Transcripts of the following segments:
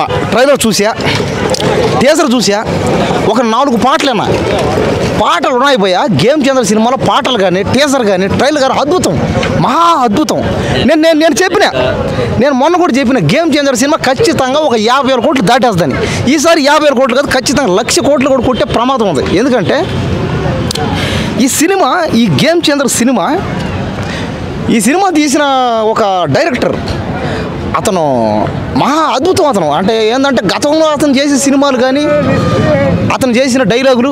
Trailer చూసా, teaser చూసా, ఒక 4 పాటలేనా పాటలు ఉన్నాయి పోయా. గేమ్ చేంజర్ సినిమాలో పాటలు కానీ టీజర్ కానీ ట్రైలర్ కానీ అద్భుతం, మహా అద్భుతం. నేను మొన్న కూడా చెప్పిన గేమ్ చేంజర్ సినిమా ఖచ్చితంగా ఒక 50,000 కోట్లు దాటేస్తుందని. ఈసారి 50,000 కోట్లు కాదు, ఖచ్చితంగా 1,00,000 కోట్లు కూడా కొట్టే ప్రమాదం ఉంది. ఎందుకంటే ఈ సినిమా, ఈ గేమ్ చేంజర్ సినిమా, ఈ సినిమా తీసిన ఒక డైరెక్టర్ అతను మహా అద్భుతం. అతను అంటే ఏంటంటే గతంలో అతను చేసిన సినిమాలు కానీ, అతను చేసిన డైలాగులు,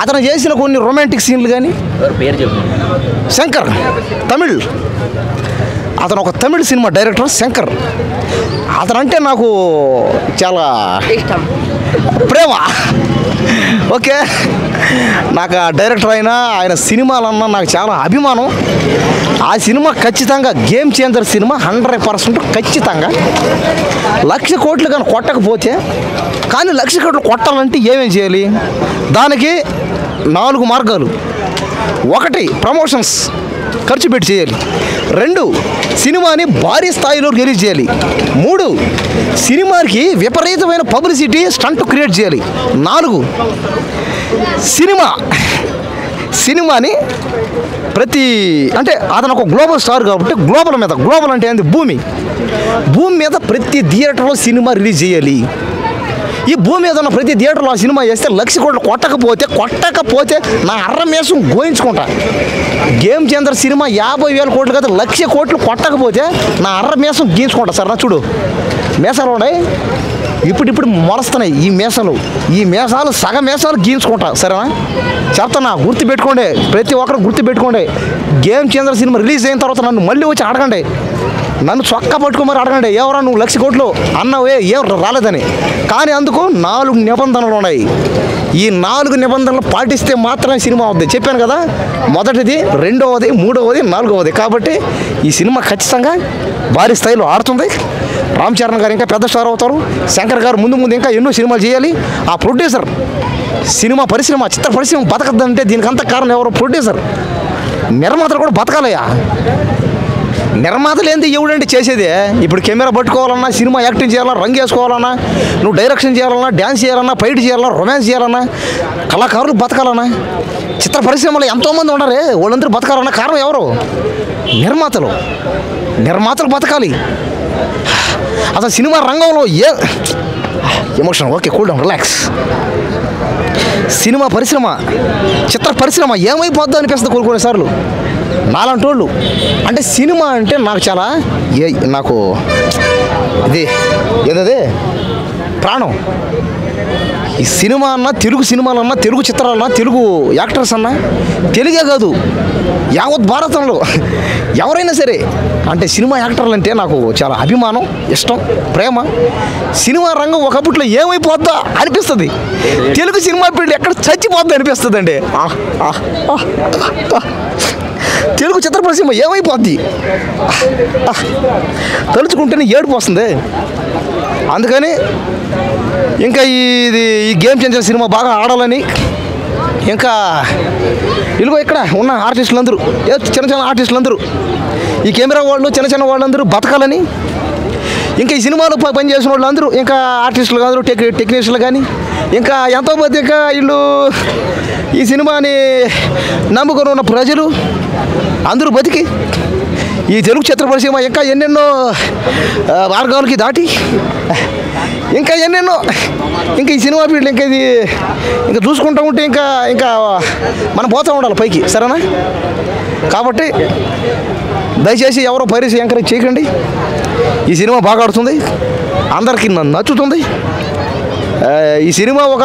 అతను చేసిన కొన్ని రొమాంటిక్ సీన్లు కానీ, శంకర్ తమిళ్, అతను ఒక తమిళ్ సినిమా డైరెక్టర్ శంకర్. అతనంటే నాకు చాలా ప్రేమ. ఓకే, నాకు ఆ డైరెక్టర్ అయినా ఆయన సినిమాలన్నా నాకు చాలా అభిమానం. ఆ సినిమా ఖచ్చితంగా గేమ్ చేంజర్ సినిమా 100% ఖచ్చితంగా 1,00,000 కోట్లు కానీ కొట్టకపోతే, కానీ 1,00,000 కోట్లు కొట్టాలంటే ఏమేం చేయాలి? దానికి 4 మార్గాలు. 1 ప్రమోషన్స్ ఖర్చు పెట్టి చేయాలి. 2 సినిమాని భారీ స్థాయిలో రిలీజ్ చేయాలి. 3 సినిమాకి విపరీతమైన పబ్లిసిటీ స్టంట్ క్రియేట్ చేయాలి. 4 సినిమాని ప్రతి అంటే అతను ఒక గ్లోబల్ స్టార్ కాబట్టి గ్లోబల్ అంటే ఏంది? భూమి మీద ప్రతి థియేటర్లో సినిమా రిలీజ్ చేయాలి. ఈ భూమి మీద ఉన్న ప్రతి థియేటర్లో ఆ సినిమా చేస్తే 1,00,000 కోట్లు కొట్టకపోతే నా అర్రమేసం గోయించుకుంటా. గేమ్ చేంజర్ సినిమా 50,000 కోట్లు కదా, 1,00,000 కోట్లు కొట్టకపోతే నా అర్రమేసం గీయించుకుంటా. సరేనా? చూడు, మేసాలు ఉన్నాయి, ఇప్పుడు మొలుస్తున్నాయి ఈ మేసాలు సగం మేసాలు గీయించుకుంటా. సరేనా? చెప్తానా, గుర్తుపెట్టుకోండి, ప్రతి ఒక్కరు గుర్తుపెట్టుకోండి. గేమ్ చేంజర్ సినిమా రిలీజ్ అయిన తర్వాత నన్ను మళ్ళీ వచ్చి అడగండి, నన్ను చొక్కా పట్టుకోమని అడగండి, ఎవరా నువ్వు 1,00,000 కోట్లు అన్నావే ఏం రాలేదని. కానీ అందుకు 4 నిబంధనలు ఉన్నాయి. ఈ 4 నిబంధనలు పాటిస్తే మాత్రమే సినిమా అవుతుంది. చెప్పాను కదా, మొదటిది, 2వది, 3వది, 4వది. కాబట్టి ఈ సినిమా ఖచ్చితంగా భారీ స్థాయిలో ఆడుతుంది. రామ్ చరణ్ గారు ఇంకా పెద్ద స్టార్ అవుతారు. శంకర్ గారు ముందు ఇంకా ఎన్నో సినిమాలు చేయాలి. ఆ ప్రొడ్యూసర్, సినిమా పరిశ్రమ, చిత్ర పరిశ్రమ బతకద్దంటే దీనికంతా కారణం ఎవరు? ప్రొడ్యూసర్. నిర్మాతలు కూడా బతకాలయ్యా. నిర్మాతలు ఏంది ఎవడండి చేసేది? ఇప్పుడు కెమెరా పట్టుకోవాలన్నా, సినిమా యాక్టింగ్ చేయాలన్నా, రంగు వేసుకోవాలన్నా, నువ్వు డైరెక్షన్ చేయాలన్నా, డ్యాన్స్ చేయాలన్నా, ఫైట్ చేయాలన్నా, రొమాన్స్ చేయాలన్నా, కళాకారులు బతకాలన్నా, చిత్ర పరిశ్రమలో ఎంతోమంది ఉన్నారే, వాళ్ళందరూ బతకాలన్నా కారణం ఎవరు? నిర్మాతలు బతకాలి. అసలు సినిమా రంగంలో emotion, okay, cool down, relax. Cinema పరిశ్రమ, చిత్ర పరిశ్రమ ఏమైపోద్దో అనిపిస్తుంది కొన్నిసార్లు నాలాంటి వాళ్ళు. అంటే సినిమా అంటే నాకు చాలా నాకు ఇది ఏదది ప్రాణం. ఈ సినిమా అన్నా, తెలుగు సినిమాలన్నా, తెలుగు చిత్రాలన్నా, తెలుగు యాక్టర్స్ అన్నా, తెలుగే కాదు యావత్ భారతంలో ఎవరైనా సరే అంటే సినిమా యాక్టర్లు అంటే నాకు చాలా అభిమానం, ఇష్టం, ప్రేమ. సినిమా రంగం ఒకప్పట్లో ఏమైపోద్దా అనిపిస్తుంది. తెలుగు సినిమా ఫీల్డ్ ఎక్కడ చచ్చిపోద్దా అనిపిస్తుంది అండి. తెలుగు చిత్ర పరిశ్రమ ఏమైపోద్ది తలుచుకుంటేనే ఏడుపు వస్తుంది. అందుకని ఇంకా ఈ గేమ్ చేంజర్ సినిమా బాగా ఆడాలని, ఇంకా ఇదిగో ఇక్కడ ఉన్న ఆర్టిస్టులందరూ, చిన్న ఆర్టిస్టులందరూ, ఈ కెమెరా వాళ్ళు, చిన్న వాళ్ళందరూ బతకాలని, ఇంకా ఈ సినిమాలో పనిచేసిన వాళ్ళందరూ, ఇంకా ఆర్టిస్టులు కాదు, టెక్నీషియన్లు కానీ, ఇంకా ఎంతోమంది, ఇంకా వీళ్ళు ఈ సినిమాని నమ్ముకొని ఉన్న ప్రజలు అందరూ బతికి ఈ తెలుగు చిత్ర పరిశ్రమ ఇంకా ఎన్నెన్నో మార్గాలకి దాటి ఇంకా ఎన్నెన్నో, ఇంకా ఈ సినిమా ఫీల్డ్ ఇంకా ఇది ఇంకా చూసుకుంటూ ఉంటే ఇంకా మనం పోతూ ఉండాలి పైకి. సరేనా? కాబట్టి దయచేసి ఎవరో పైరసీ ఎంకరేజ్ చేయకండి. ఈ సినిమా బాగా ఆడుతుంది, అందరికీ నచ్చుతుంది. ఈ సినిమా ఒక